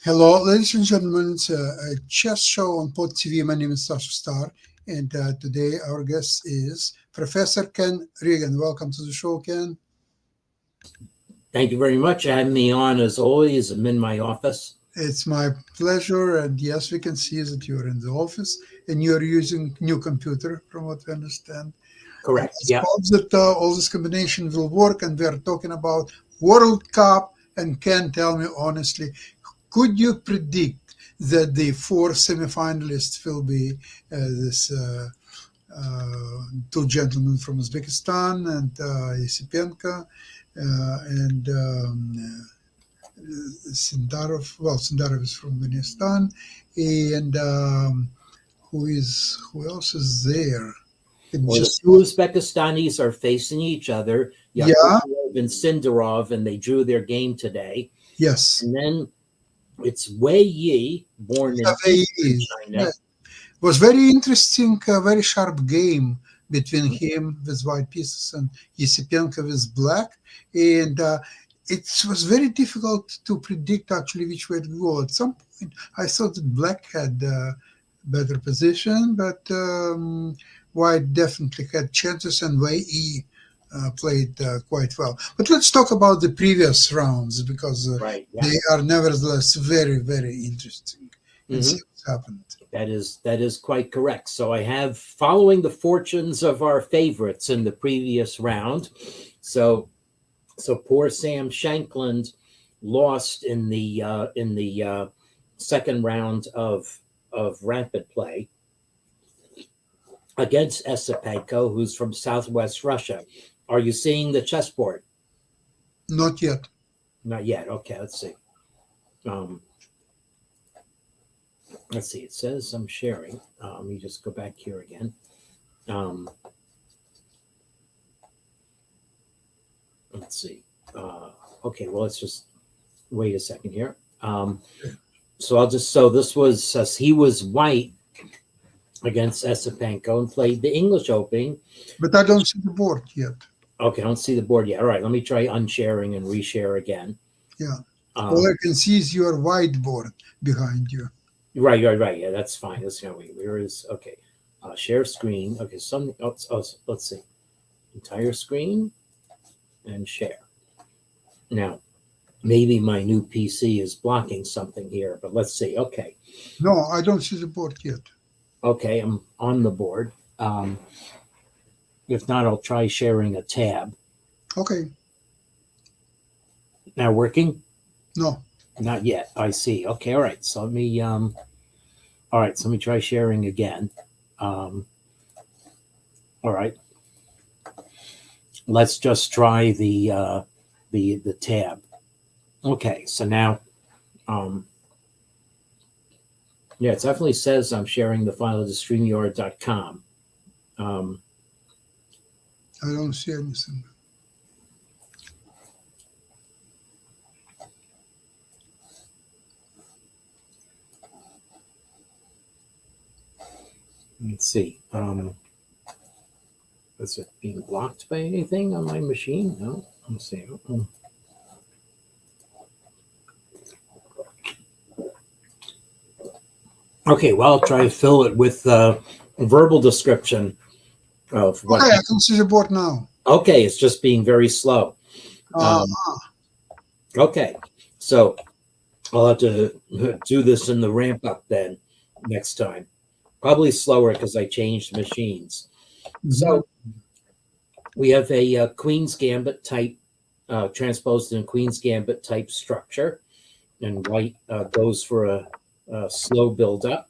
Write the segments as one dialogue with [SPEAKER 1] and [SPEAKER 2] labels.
[SPEAKER 1] Hello, ladies and gentlemen. It's a chess show on Pod TV. My name is Sasha Star, and today our guest is Professor Ken Regan. Welcome to the show, Ken.
[SPEAKER 2] Thank you very much. Having me on as always. I'm in my office.
[SPEAKER 1] It's my pleasure, and yes, we can see that you're in the office and you're using new computer, from what we understand.
[SPEAKER 2] Correct.
[SPEAKER 1] Let's
[SPEAKER 2] Yeah.
[SPEAKER 1] hope that all this combination will work, and we are talking about World Cup. And Ken, tell me honestly, could you predict that the four semifinalists will be this two gentlemen from Uzbekistan and Yesipenko and Sindarov? Well, Sindarov is from Afghanistan, and who else is there? It
[SPEAKER 2] Well, the
[SPEAKER 1] just
[SPEAKER 2] two Uzbekistanis are facing each other,
[SPEAKER 1] yeah,
[SPEAKER 2] Yakubov and Sindarov, and they drew their game today.
[SPEAKER 1] yes.
[SPEAKER 2] And then it's Wei Yi, born in Eastern
[SPEAKER 1] Yeah,
[SPEAKER 2] China.
[SPEAKER 1] was very interesting, very sharp game between him with white pieces and Yesipenko with black, and it was very difficult to predict actually which way to go. At some point, I thought that black had better position, but white definitely had chances, and Wei Yi played quite well. But let's talk about the previous rounds because
[SPEAKER 2] Right. Yeah.
[SPEAKER 1] they are nevertheless very, very interesting and
[SPEAKER 2] hmm
[SPEAKER 1] see what's happened.
[SPEAKER 2] That is quite correct. So I have following the fortunes of our favorites in the previous round. So poor Sam Shankland lost in the second round of rapid play against Esipenko, who's from Southwest Russia. Are you seeing the chessboard?
[SPEAKER 1] Not yet.
[SPEAKER 2] Not yet. Okay, let's see. Um, let's see. It says I'm sharing. Let me just go back here again. Um, let's see. Okay, well, let's just wait a second here. So this was he was white against Esipenko and played the English Open.
[SPEAKER 1] But I don't see the board yet.
[SPEAKER 2] Okay, I don't see the board yet. All right, let me try unsharing and reshare again.
[SPEAKER 1] Yeah. All I can see is your whiteboard behind you.
[SPEAKER 2] Right. Yeah, that's fine. Let's go. Where is okay? Share screen. Okay, let's see. Entire screen and share. Now, maybe my new PC is blocking something here, but let's see. Okay.
[SPEAKER 1] No, I don't see the board yet.
[SPEAKER 2] Okay, I'm on the board. If not, I'll try sharing a tab.
[SPEAKER 1] Okay.
[SPEAKER 2] Now working?
[SPEAKER 1] No.
[SPEAKER 2] Not yet. I see. Okay, all right. So let me all right, so let me try sharing again. All right. Let's just try the tab. Okay, so now yeah, it definitely says I'm sharing the file to StreamYard.com.
[SPEAKER 1] I don't see anything.
[SPEAKER 2] Let's see. Is it being blocked by anything on my machine? No. Let's see. Okay, well, I'll try to fill it with verbal description of what.
[SPEAKER 1] Okay, I can see the board now.
[SPEAKER 2] Okay, it's just being very slow. Okay, so I'll have to do this in the ramp up then next time. Probably slower because I changed machines. So we have a Queen's Gambit type, transposed in Queen's Gambit type structure, and white goes for a slow build up.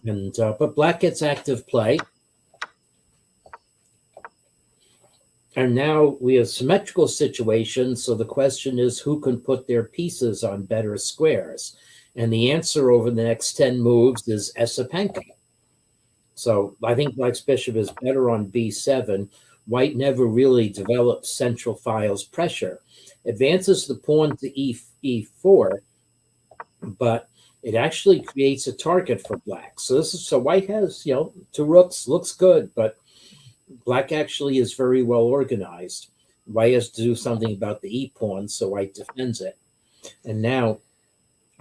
[SPEAKER 2] And but black gets active play. And now we have symmetrical situations. So the question is who can put their pieces on better squares? And the answer over the next 10 moves is Esipenko. So I think black's bishop is better on b7. White never really develops central files pressure. Advances the pawn to e4, but it actually creates a target for black. So white has, two rooks, looks good, but black actually is very well organized. White has to do something about the e pawn, so white defends it. And now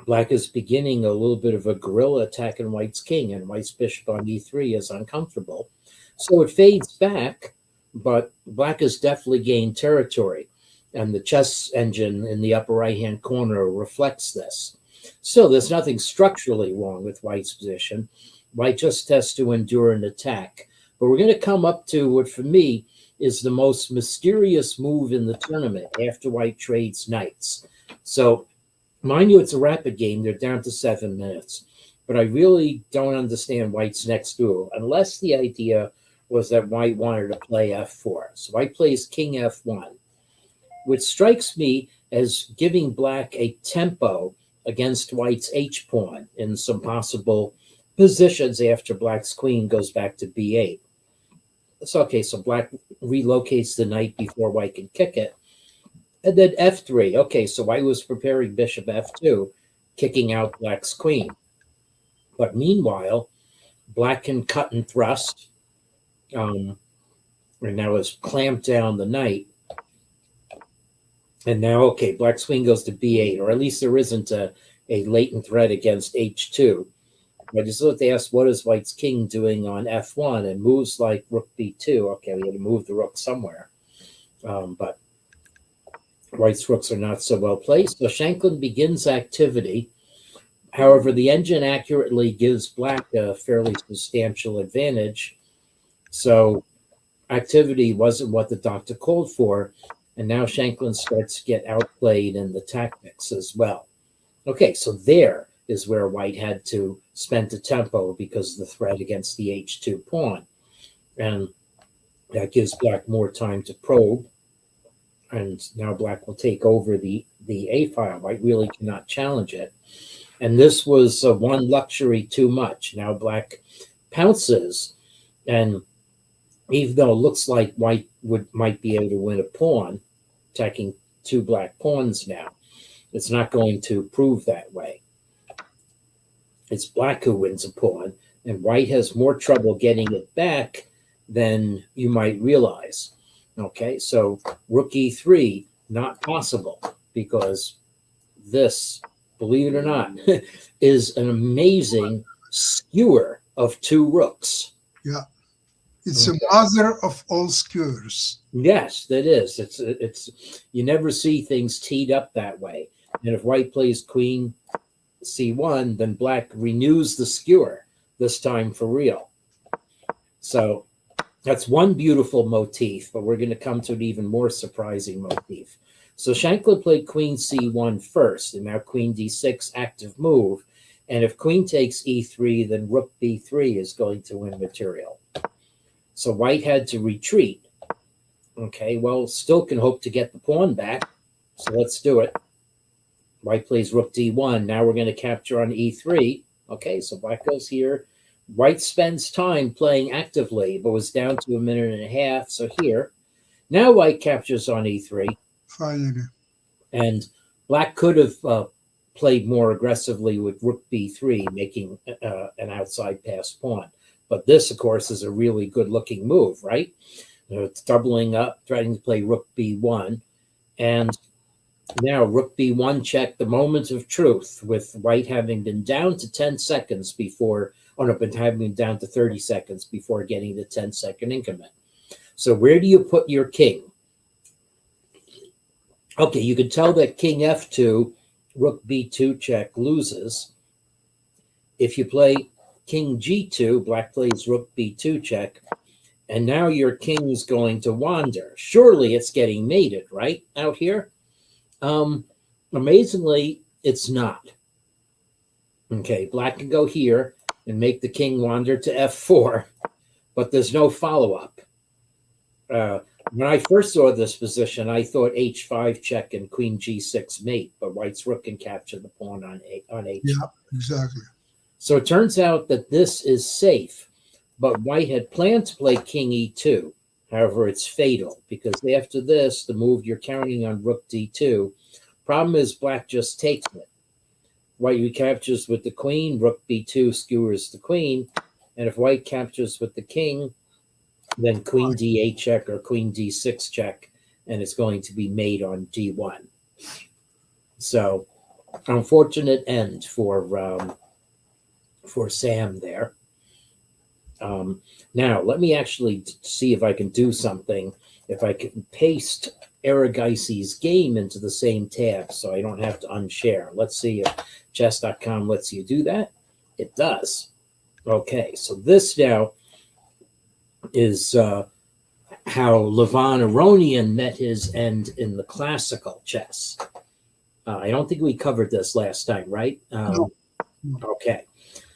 [SPEAKER 2] Black is beginning a little bit of a guerrilla attack on white's king, and white's bishop on e3 is uncomfortable. So it fades back, but black has definitely gained territory, and the chess engine in the upper right-hand corner reflects this. So there's nothing structurally wrong with white's position. White just has to endure an attack. But we're going to come up to what, for me, is the most mysterious move in the tournament after white trades knights. So, mind you, it's a rapid game. They're down to 7 minutes. But I really don't understand white's next move, unless the idea was that white wanted to play f4. So white plays king f1, which strikes me as giving black a tempo against white's h-pawn in some possible positions after black's queen goes back to b8. It's okay, so black relocates the knight before white can kick it. And then f3. Okay, so white was preparing bishop f2, kicking out black's queen. But meanwhile, black can cut and thrust, and now has clamped down the knight. And now, okay, black's queen goes to b8, or at least there isn't a latent threat against h2. I just looked to ask, what is white's king doing on f1? And moves like rook b2. Okay, we had to move the rook somewhere. But white's rooks are not so well placed. So Shanklin begins activity. However, the engine accurately gives black a fairly substantial advantage. So activity wasn't what the doctor called for. And now Shanklin starts to get outplayed in the tactics as well. Okay, so there is where white had to spend the tempo because of the threat against the h2 pawn. And that gives black more time to probe. And now black will take over the a file. White really cannot challenge it. And this was one luxury too much. Now black pounces, and even though it looks like white might be able to win a pawn, attacking 2 black pawns now, it's not going to prove that way. It's black who wins a pawn, and white has more trouble getting it back than you might realize. Okay, so rook e3, not possible, because this, believe it or not, is an amazing skewer of 2 rooks.
[SPEAKER 1] Yeah. It's a mother of all skewers.
[SPEAKER 2] Yes, that is. It's you never see things teed up that way. And if white plays queen c1, then black renews the skewer, this time for real. So that's one beautiful motif, but we're going to come to an even more surprising motif. So Shanklin played queen c1 first, and now queen d6, active move. And if queen takes e3, then rook b3 is going to win material. So white had to retreat. Okay, well, still can hope to get the pawn back. So let's do it. White plays rook d1. Now we're going to capture on e3. Okay, so black goes here. White spends time playing actively, but was down to 1.5 minutes. So here. Now white captures on e3.
[SPEAKER 1] Finally.
[SPEAKER 2] And black could have played more aggressively with rook b3, making an outside pass pawn. But this, of course, is a really good-looking move, right? It's doubling up, trying to play rook b1. And now rook b1 check, the moment of truth, with white having been down to 10 seconds before, but having been down to 30 seconds before getting the 10-second increment. So where do you put your king? Okay, you can tell that king f2, rook b2 check loses. If you play king g2, black plays rook b2 check, and now your king is going to wander. Surely it's getting mated, right, out here? Amazingly, it's not. Okay, black can go here and make the king wander to f4, but there's no follow-up. When I first saw this position, I thought h5 check and queen g6 mate, but white's rook can capture the pawn on h5.
[SPEAKER 1] Yeah, exactly.
[SPEAKER 2] So it turns out that this is safe, but white had planned to play king e2. However, it's fatal, because after this, the move you're counting on rook d2, problem is black just takes it. White recaptures with the queen, rook b2 skewers the queen, and if white captures with the king, then queen d8 check or queen d6 check, and it's going to be made on d1. So unfortunate end for Sam there. Now, let me actually see if I can do something. If I can paste Arageisi's game into the same tab so I don't have to unshare. Let's see if chess.com lets you do that. It does. Okay, so this now is how Levon Aronian met his end in the classical chess. I don't think we covered this last time, right?
[SPEAKER 1] No.
[SPEAKER 2] Okay.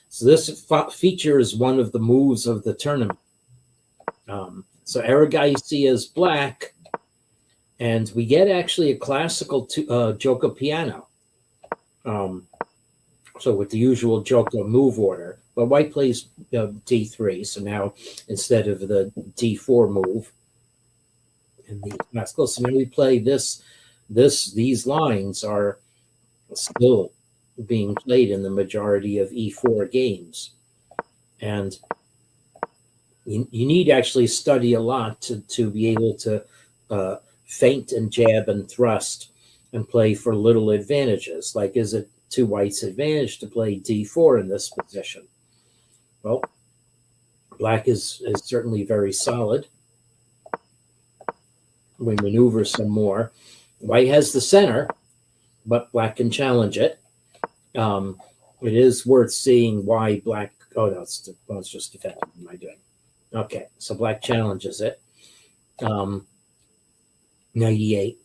[SPEAKER 2] So this features one of the moves of the tournament. So Arageisi is black, and we get actually a classical Gioco Piano. So with the usual Gioco move order, but white plays d3. So now instead of the d4 move in the classical, so now we play this. These lines are still being played in the majority of e4 games, and you need actually study a lot to be able to feint and jab and thrust and play for little advantages. Like, is it to white's advantage to play d4 in this position? Well, black is certainly very solid. We maneuver some more. White has the center, but black can challenge it. It is worth seeing why black. Oh no, it's just defensive. What am I doing? Okay, so black challenges it. 98.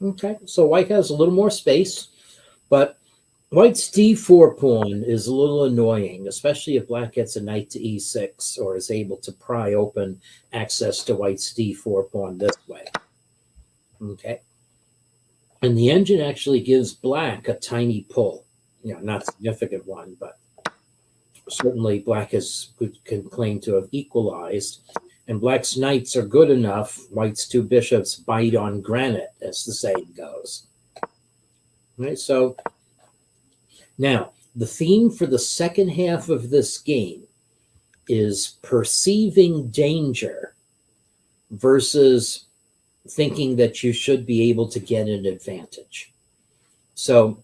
[SPEAKER 2] Okay, so white has a little more space, but white's d4 pawn is a little annoying, especially if black gets a knight to e6 or is able to pry open access to white's d4 pawn this way. Okay. And the engine actually gives black a tiny pull. Not a significant one, but certainly black can claim to have equalized. And black's knights are good enough. White's two bishops bite on granite, as the saying goes. Right, so now the theme for the second half of this game is perceiving danger versus thinking that you should be able to get an advantage. So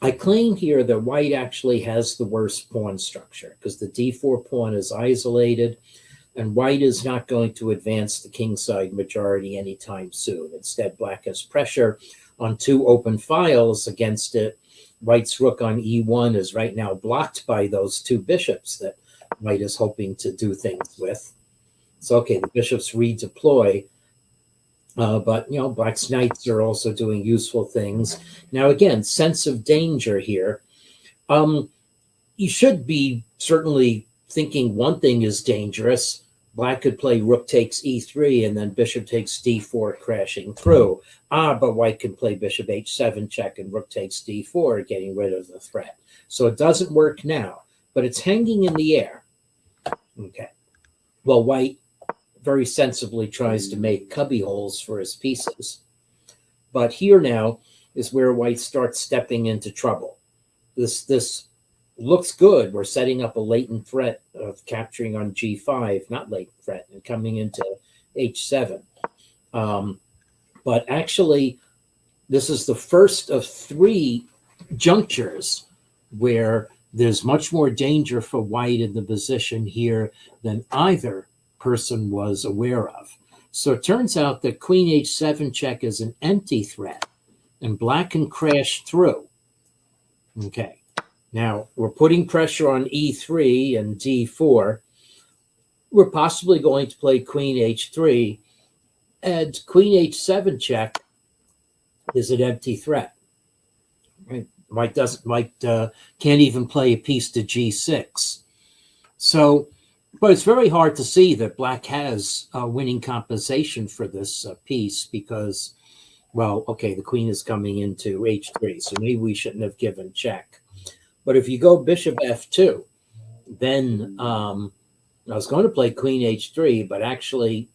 [SPEAKER 2] I claim here that white actually has the worst pawn structure because the d4 pawn is isolated and white is not going to advance the kingside majority anytime soon. Instead, black has pressure on two open files against it. White's rook on e1 is right now blocked by those two bishops that white is hoping to do things with. So, okay, the bishops redeploy. But, black's knights are also doing useful things. Now, again, sense of danger here. You should be certainly thinking one thing is dangerous. Black could play rook takes e3 and then bishop takes d4 crashing through. But white can play bishop h7 check and rook takes d4, getting rid of the threat. So it doesn't work now, but it's hanging in the air. Okay. Well, white very sensibly tries to make cubby holes for his pieces. But here now is where white starts stepping into trouble. This looks good. We're setting up a latent threat of capturing on g5, not latent threat, and coming into h7. But actually, this is the first of three junctures where there's much more danger for white in the position here than either person was aware of. So it turns out that queen h7 check is an empty threat and black can crash through. Okay, now we're putting pressure on e3 and d4. We're possibly going to play queen h3, and queen h7 check is an empty threat. Right? White can't even play a piece to g6. So, but it's very hard to see that black has winning compensation for this piece because, well, okay, the queen is coming into h3, so maybe we shouldn't have given check. But if you go bishop f2, then I was going to play queen h3, but actually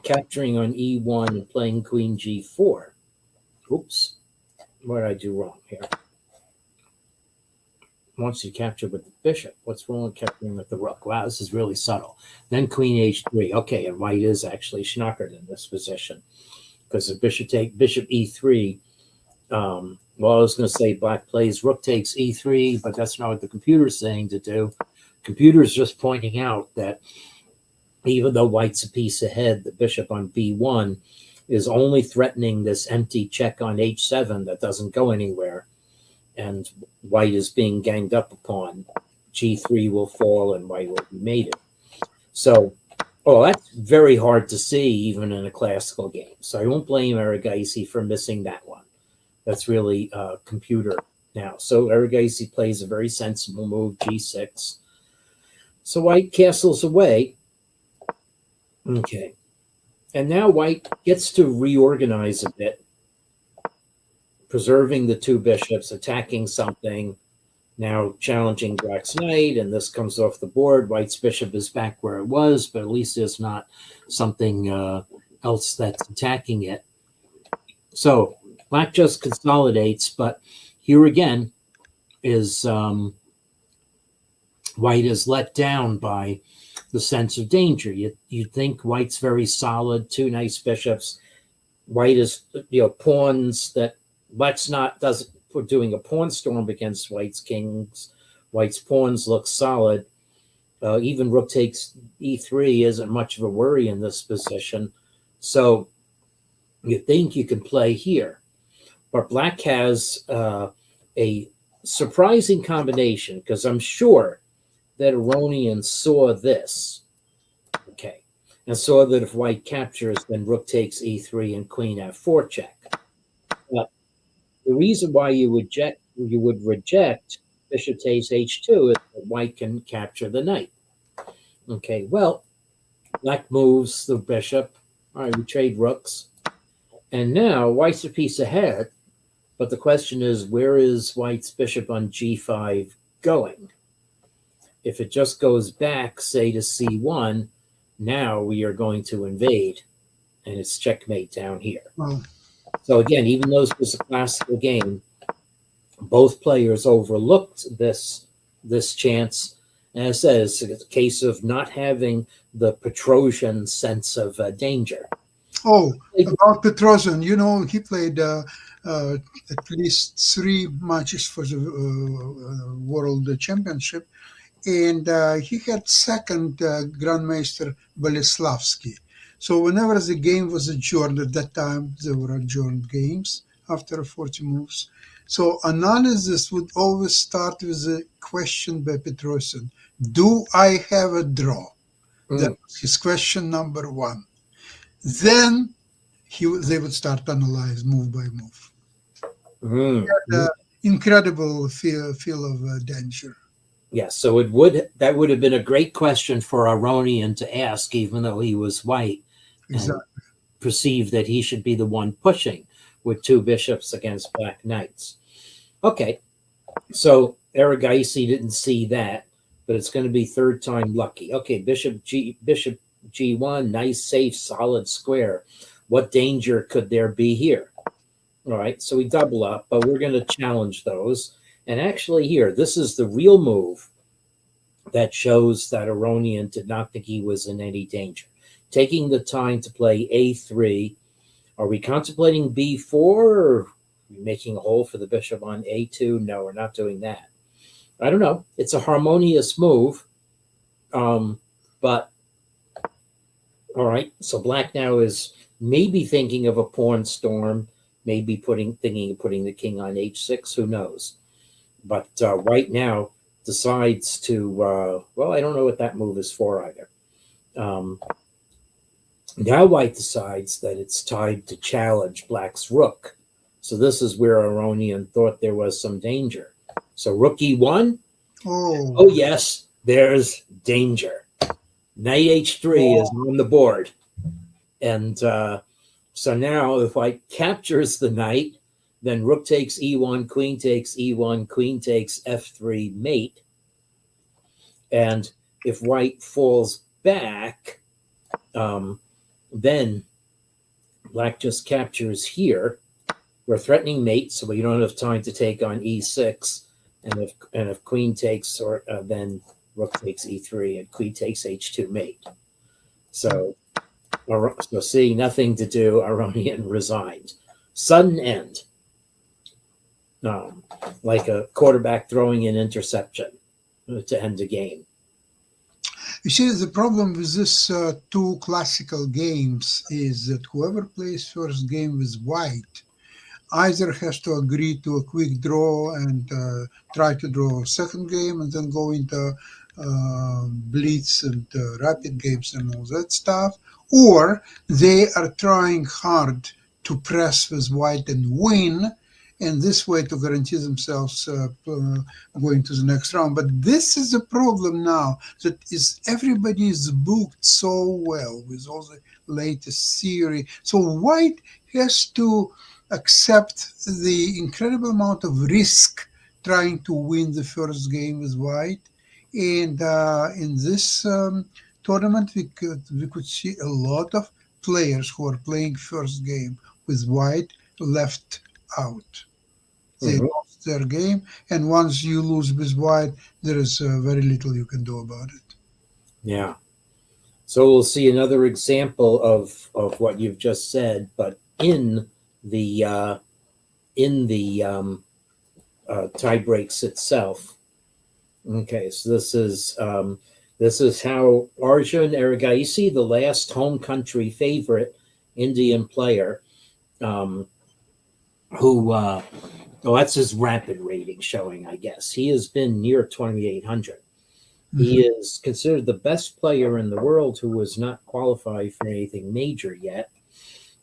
[SPEAKER 2] capturing on e1 and playing queen g4. Oops, what did I do wrong here? Wants you to capture with the bishop. What's wrong with capturing with the rook? Wow, this is really subtle. Then queen h3. Okay, and white is actually schnockered in this position because the bishop e3 Well, I was going to say black plays rook takes e3, but that's not what the computer's saying to do. Computer's just pointing out that even though white's a piece ahead, the bishop on b1 is only threatening this empty check on h7 that doesn't go anywhere, and white is being ganged up upon. G3 will fall and white will be mated. So, that's very hard to see even in a classical game. So I won't blame Erigaisi for missing that one. That's really computer now. So Erigaisi plays a very sensible move, g6. So white castles away. Okay. And now white gets to reorganize a bit, preserving the two bishops, attacking something, now challenging black's knight, and this comes off the board. White's bishop is back where it was, but at least there's not something else that's attacking it. So black just consolidates, but here again is white is let down by the sense of danger. You think white's very solid, two nice bishops. White is, pawns that we're doing a pawn storm against white's kings. White's pawns look solid. Even rook takes e3 isn't much of a worry in this position. So you think you can play here. But black has a surprising combination, because I'm sure that Aronian saw this, okay, and saw that if white captures, then rook takes e3 and queen f4 check. But the reason why you would reject bishop takes h2 is that white can capture the knight. Okay, well, black moves the bishop. All right, we trade rooks. And now white's a piece ahead, but the question is, where is white's bishop on g5 going? If it just goes back, say, to c1, now we are going to invade, and it's checkmate down here.
[SPEAKER 1] Well,
[SPEAKER 2] So again, even though this was a classical game, both players overlooked this chance. And as I said, it's a case of not having the Petrosian sense of danger.
[SPEAKER 1] oh, about Petrosian, he played at least 3 matches for the World Championship, and he had second Grandmaster Boleslavsky. So whenever the game was adjourned, at that time there were adjourned games after 40 moves. So analysis would always start with a question by Petrosian: do I have a draw? That was his question number 1. Then they would start to analyze move by move. Incredible feel of danger.
[SPEAKER 2] Yes, so that would have been a great question for Aronian to ask, even though he was white,
[SPEAKER 1] Exactly.
[SPEAKER 2] and perceived that he should be the one pushing with two bishops against black knights. Okay, so Erigaisi didn't see that, but it's going to be third time lucky. Okay, bishop g1, nice, safe, solid square. What danger could there be here? All right, so we double up, but we're going to challenge those. And actually here, this is the real move that shows that Aronian did not think he was in any danger. Taking the time to play a3. Are we contemplating b4, or are we making a hole for the bishop on a2? No, we're not doing that. I don't know. It's a harmonious move. But, all right, so black now is maybe thinking of a pawn storm, maybe thinking of putting the king on h6, who knows. But white now decides to, I don't know what that move is for either. Now white decides that it's time to challenge black's rook. So this is where Aronian thought there was some danger. So rook e1. Oh yes, there's danger. Knight h3 is on the board. And so now if white captures the knight, then rook takes e1, queen takes e1, queen takes f3 mate. And if white falls back, then black just captures here. We're threatening mate, so we don't have time to take on e6. And if queen takes, then rook takes e3 and queen takes h2 mate. So seeing nothing to do, Aronian resigns. Sudden end. like a quarterback throwing an interception to end the game.
[SPEAKER 1] You see, the problem with these two classical games is that whoever plays first game with white either has to agree to a quick draw and try to draw a second game and then go into blitz and rapid games and all that stuff, or they are trying hard to press with white and win, and this way to guarantee themselves going to the next round. But this is the problem now, that is everybody is booked so well with all the latest theory. So white has to accept the incredible amount of risk trying to win the first game with white. And in this tournament, we could see a lot of players who are playing first game with white left out. They lost their game, and once you lose with white, there is very little you can do about it.
[SPEAKER 2] Yeah. So we'll see another example of what you've just said, but in the tie breaks itself. Okay, so this is how Arjun Erigaisi, the last home country favorite Indian player, who that's his rapid rating showing, I guess. He has been near 2,800. He is considered the best player in the world who was not qualified for anything major yet.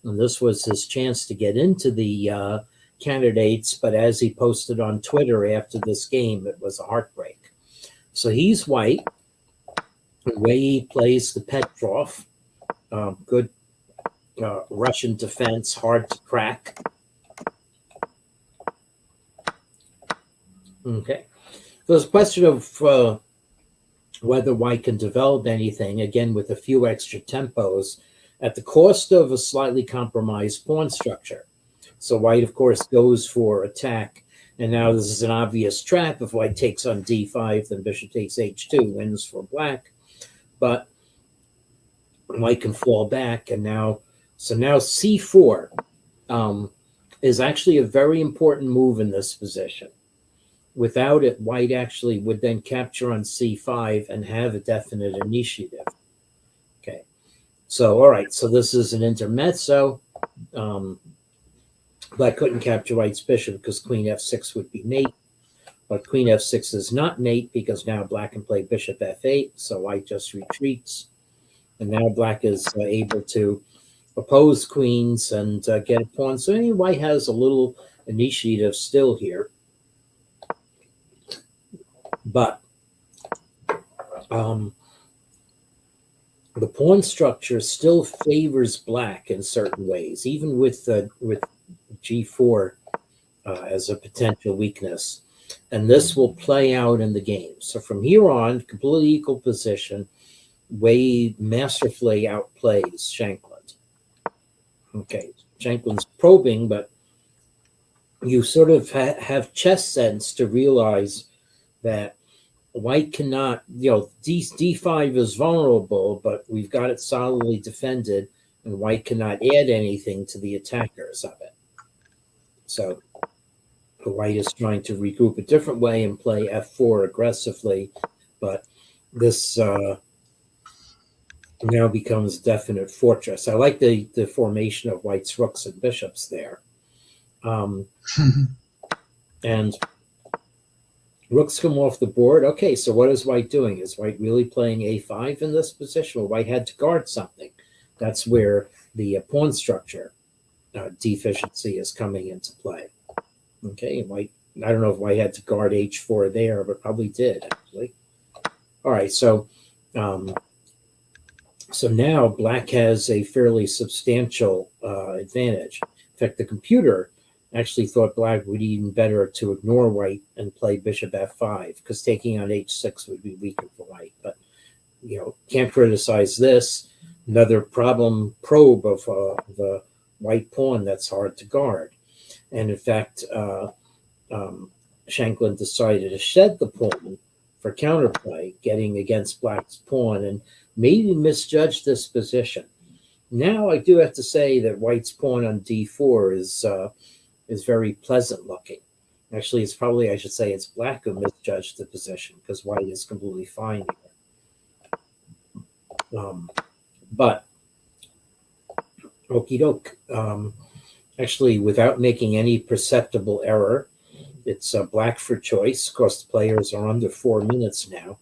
[SPEAKER 2] And this was his chance to get into the candidates. But as he posted on Twitter after this game, it was a heartbreak. So he's white. The way he plays the Petrov, good Russian defense, hard to crack. Okay. So it's a question of whether white can develop anything, again, with a few extra tempos at the cost of a slightly compromised pawn structure. So white, of course, goes for attack. And now this is an obvious trap. If white takes on d5, then bishop takes h2, wins for black. But white can fall back. And now c4 is actually a very important move in this position. Without it, white actually would then capture on c5 and have a definite initiative. Okay. So, all right. So this is an intermezzo. Black couldn't capture white's bishop because queen f6 would be mate. But queen f6 is not mate because now black can play bishop f8. So white just retreats. And now black is able to oppose queens and get a pawn. So white has a little initiative still here. But the pawn structure still favors black in certain ways, even with g4 as a potential weakness. And this will play out in the game. So from here on, completely equal position, Wade masterfully outplays Shankland. Okay, Shankland's probing, but you sort of have chess sense to realize that white cannot, d5 is vulnerable, but we've got it solidly defended, and white cannot add anything to the attackers of it. So white is trying to regroup a different way and play f4 aggressively, but this now becomes definite fortress. I like the formation of white's rooks and bishops there. And rooks come off the board. Okay, so what is white doing? Is white really playing a5 in this position? Well, white had to guard something. That's where the pawn structure deficiency is coming into play. Okay, white, I don't know if white had to guard h4 there, but probably did, actually. All right, so now black has a fairly substantial advantage. In fact, the computer actually thought black would even better to ignore white and play bishop f5 because taking on h6 would be weaker for white. But, can't criticize this. Another problem probe of the white pawn that's hard to guard. And in fact, Shankland decided to shed the pawn for counterplay, getting against black's pawn, and maybe misjudged this position. Now I do have to say that white's pawn on d4 is very pleasant looking. Actually, it's probably, I should say, it's black who misjudged the position because white is completely fine here. But okie doke. Actually, without making any perceptible error, it's black for choice. Of course, the players are under 4 minutes now,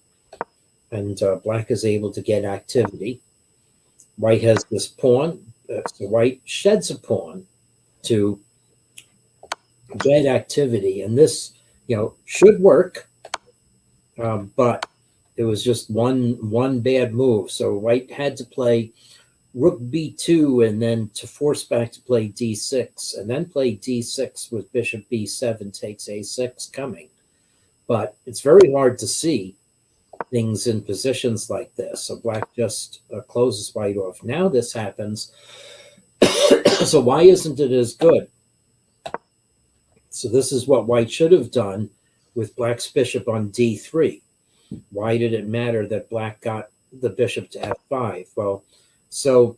[SPEAKER 2] and black is able to get activity. White has this pawn, so white sheds a pawn to get activity, and this, should work, but it was just one bad move. So white had to play rook b2 and then to force back to play d6 and then play d6 with bishop b7 takes a6 coming. But it's very hard to see things in positions like this. So black just closes white off. Now this happens. So why isn't it as good? So this is what white should have done with black's bishop on d3. Why did it matter that black got the bishop to f5? Well, so,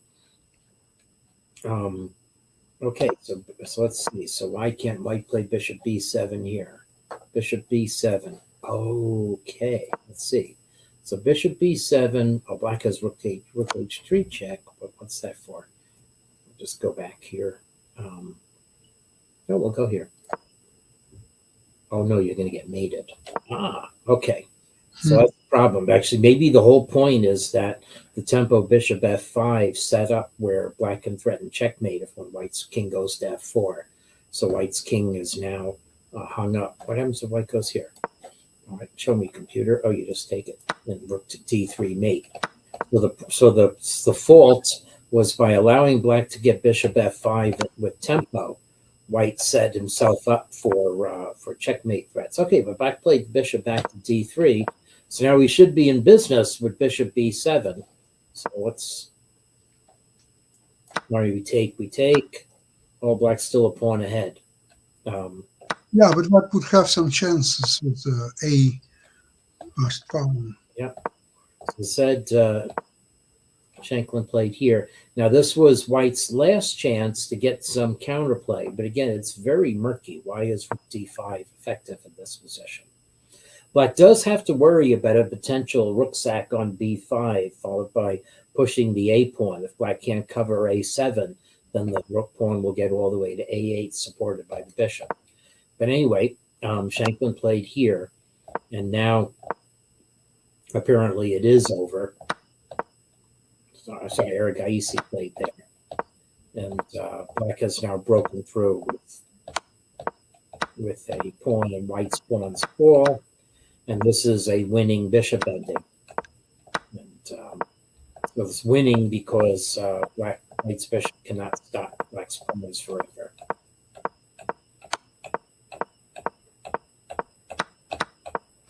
[SPEAKER 2] okay, so let's see. So why can't white play bishop b7 here? Bishop b7. Okay, let's see. So bishop b7. Oh, black has rook h3 check. But what's that for? We'll just go back here. No, we'll go here. Oh, no, you're going to get mated. Okay. So that's the problem. Actually, maybe the whole point is that the tempo bishop f5 set up where black can threaten checkmate if when white's king goes to f4. So white's king is now hung up. What happens if white goes here? All right, show me, computer. Oh, you just take it and rook to d3 mate. So the fault was by allowing black to get bishop f5 with tempo. White set himself up for checkmate threats. Okay, but black played bishop back to d3. So now we should be in business with bishop b7. So let's, we take. Oh, black's still a pawn ahead.
[SPEAKER 1] Yeah, but what would have some chances with a last pawn?
[SPEAKER 2] Yeah. So instead, Shanklin played here. Now, this was white's last chance to get some counterplay. But again, it's very murky. Why is rook d5 effective in this position? Black does have to worry about a potential rook sack on b5, followed by pushing the a pawn. If black can't cover a7, then the rook pawn will get all the way to a8, supported by the bishop. But anyway, Shanklin played here, and now apparently it is over. Sorry, Erigaisi played there. And black has now broken through with a pawn and white's pawns fall. And this is a winning bishop ending. And so it's winning because white's bishop cannot stop black's pawns forever.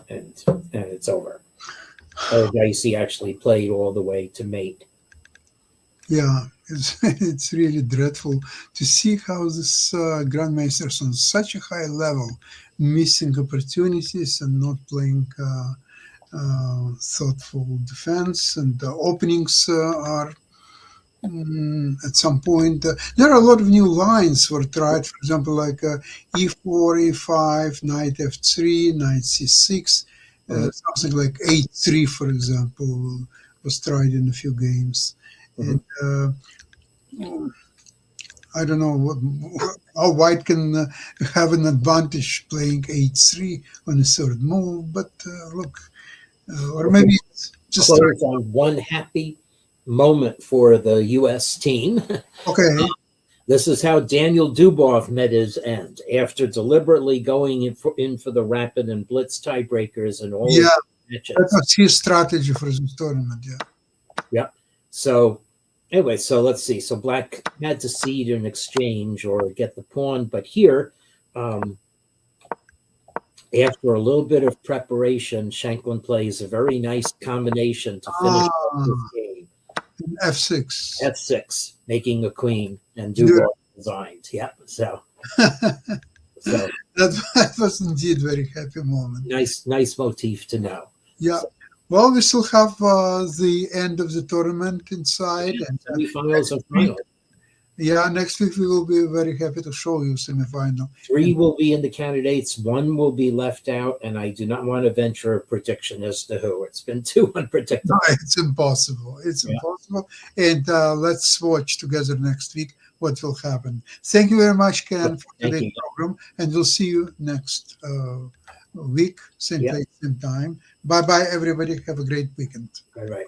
[SPEAKER 2] And it's over. Erigaisi actually played all the way to mate.
[SPEAKER 1] Yeah, it's really dreadful to see how this grandmasters on such a high level missing opportunities and not playing thoughtful defense, and the openings are at some point. There are a lot of new lines were tried, for example, like e4, e5, knight f3, knight c6, something like h3, for example, was tried in a few games. And I don't know how white can have an advantage playing h3 on a third move, but look, or maybe it's just
[SPEAKER 2] close on one happy moment for the U.S. team.
[SPEAKER 1] Okay.
[SPEAKER 2] This is how Daniel Dubov met his end after deliberately going in for the rapid and blitz tiebreakers and all of the matches.
[SPEAKER 1] That was his strategy for this tournament.
[SPEAKER 2] Yeah. So anyway, so let's see. So black had to cede an exchange or get the pawn, but here, after a little bit of preparation, Shanklin plays a very nice combination to finish this game.
[SPEAKER 1] F6.
[SPEAKER 2] F6, making a queen, and Dubov resigned. Yeah, so
[SPEAKER 1] that was indeed a very happy moment.
[SPEAKER 2] Nice motif to know.
[SPEAKER 1] Yeah. Well, we still have the end of the tournament inside. And
[SPEAKER 2] semifinals and finals.
[SPEAKER 1] Yeah, next week we will be very happy to show you semifinal.
[SPEAKER 2] 3 will be in the candidates, 1 will be left out, and I do not want to venture a prediction as to who. It's been too unpredictable.
[SPEAKER 1] No, it's impossible. It's
[SPEAKER 2] Yeah.
[SPEAKER 1] impossible. And let's watch together next week what will happen. Thank you very much, Ken, for
[SPEAKER 2] Thank
[SPEAKER 1] today's
[SPEAKER 2] you.
[SPEAKER 1] program. And we'll see you next week, same
[SPEAKER 2] Yeah.
[SPEAKER 1] place, same time. Bye bye, everybody. Have a great weekend.
[SPEAKER 2] All right.